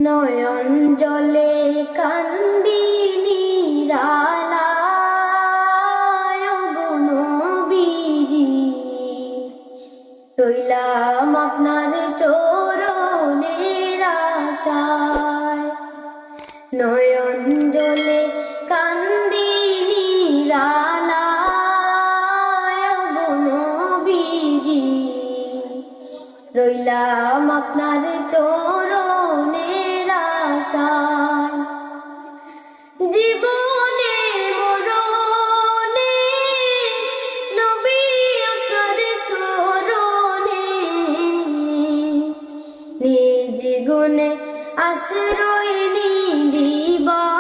নয়ন জলে কান্দি নিরালায় গো নবীজি, রইলাম আপনার চরণের আশায়। নয়ন জলে কান্দি নিরালায় গো নবীজি, রইলাম আপনার চরণের আশায়। জীবনে মরণে নবী আপনার চরণে, নিজ গুণে আশ্রয় নিদিবায়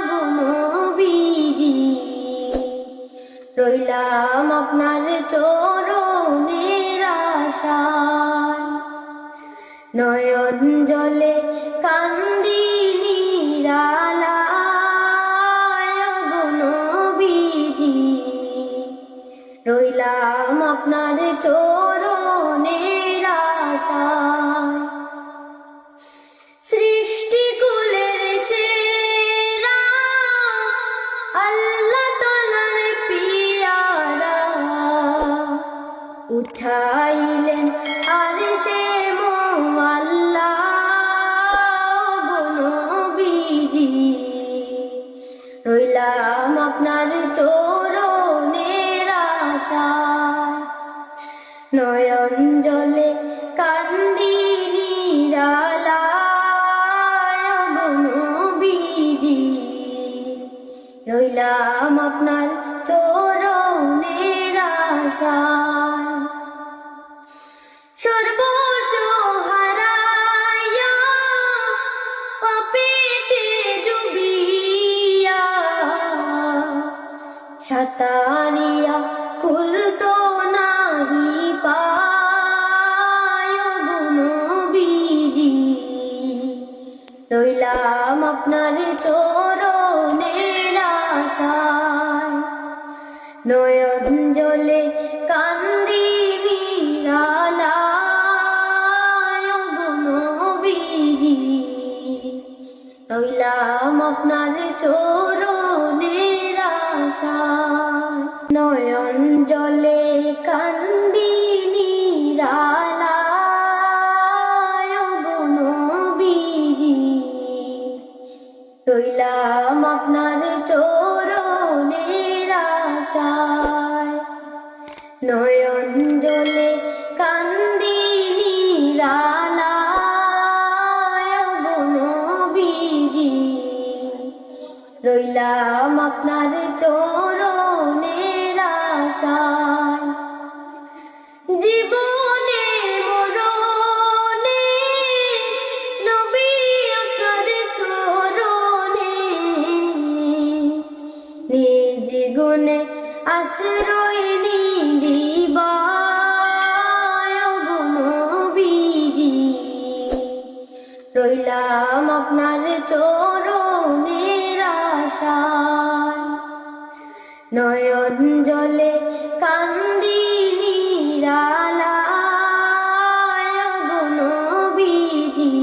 গো নবীজি, রইলাম আপনার চরণের আশায়। নয়ন জলে কান্দি নিরালায় গো নবীজি, রইলাম আপনার চরণের আশায়। সৃষ্টিকুলের সেরা আল্লাহ তাআলার পিয়ারা, উঠাইলেন আরশে মুআল্লা গো নবীজি, রইলাম আপনার চরণের আশায়। নয়ন জলে কান্দি নিরালায় গো নবীজি, রইলাম আপনার চরণের আশায়। সর্বস্ব হারাইয়া পাপেতে ডুবিয়া, সাতারিয়া কুল তো নাহি পায় গো নবীজি, রইলাম আপনার চরণের আশায়। নয়ন জলে কান্দি নিরালায় গো নবীজি, রইলাম আপনার চরণের আশায়। নয়ন জলে কান্দি নিরালায় গো নবীজি, রইলাম আপনার চরণের আশায়। নয়ন জলে কান্দি নিরালায় গো নবীজি, রইলাম আপনার চরণের আশায়। জীবনে মরণে নবী আপনার চরণে, নিজ গুণে আশ্রয় নিদিবায় গো নবীজি, রইলাম আপনার চরণের আশায়। নয়ন জলে কান্দি নিরালায় গো নবীজি,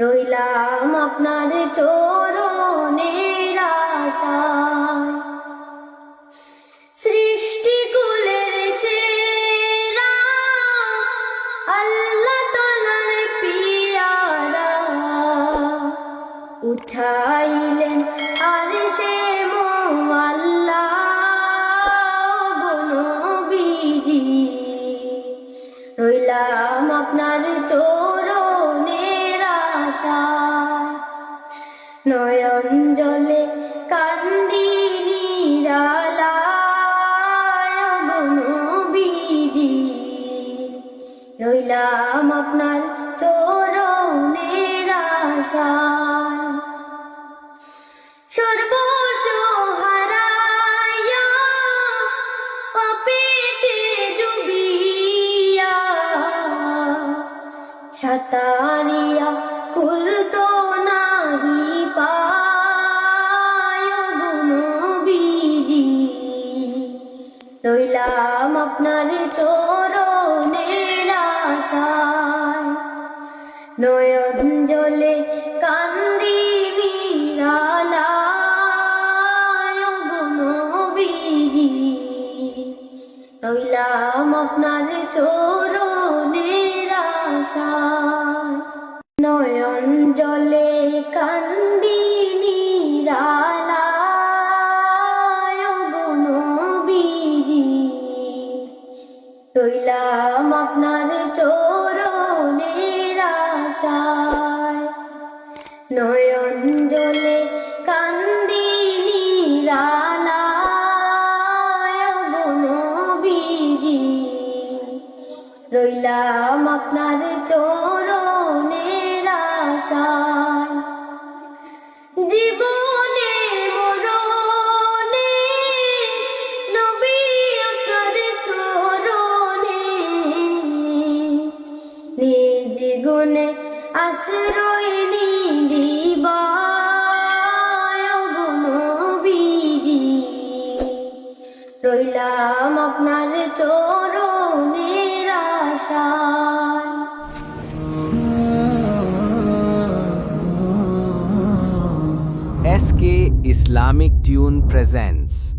রইলাম আপনার চরণের আশায়। সৃষ্টিকুলের সেরা আল্লাহ তাআলার পিয়ারা, উঠাইলেন আরশে মুআল্লা গো নবীজি, রইলাম আপনার চরণের আশায়। নয়ন জলে কান্দি নিরালায় গো নবীজি, রইলাম আপনার চরণের আশায়। সর্বস্ব হারাইয়া পাপেতে ডুবিয়া, সাতারিয়া কুল তো নাহি পায় গো নবীজি, রইলাম আপনার চরণের আশায়। নয়ন জলে কান্দি নিরালায় ওগো নবীজি রইলাম আপনার চরণের আশায় নয়ন জলে কান্দি নিরালায় ওগো নবীজি রইলাম আপনার চরণের আশায় নয়ন জলে কান্দি নিরালায় ওগো নবীজি রইলাম আপনার চরণের আশায় জীবনে মরণে নবী আপনার চরণে নিজ গুণে আশ্রয় নিদিবায় ওগো নবীজি রইলাম আপনার চরণের আশায় SK Islamic Tune presents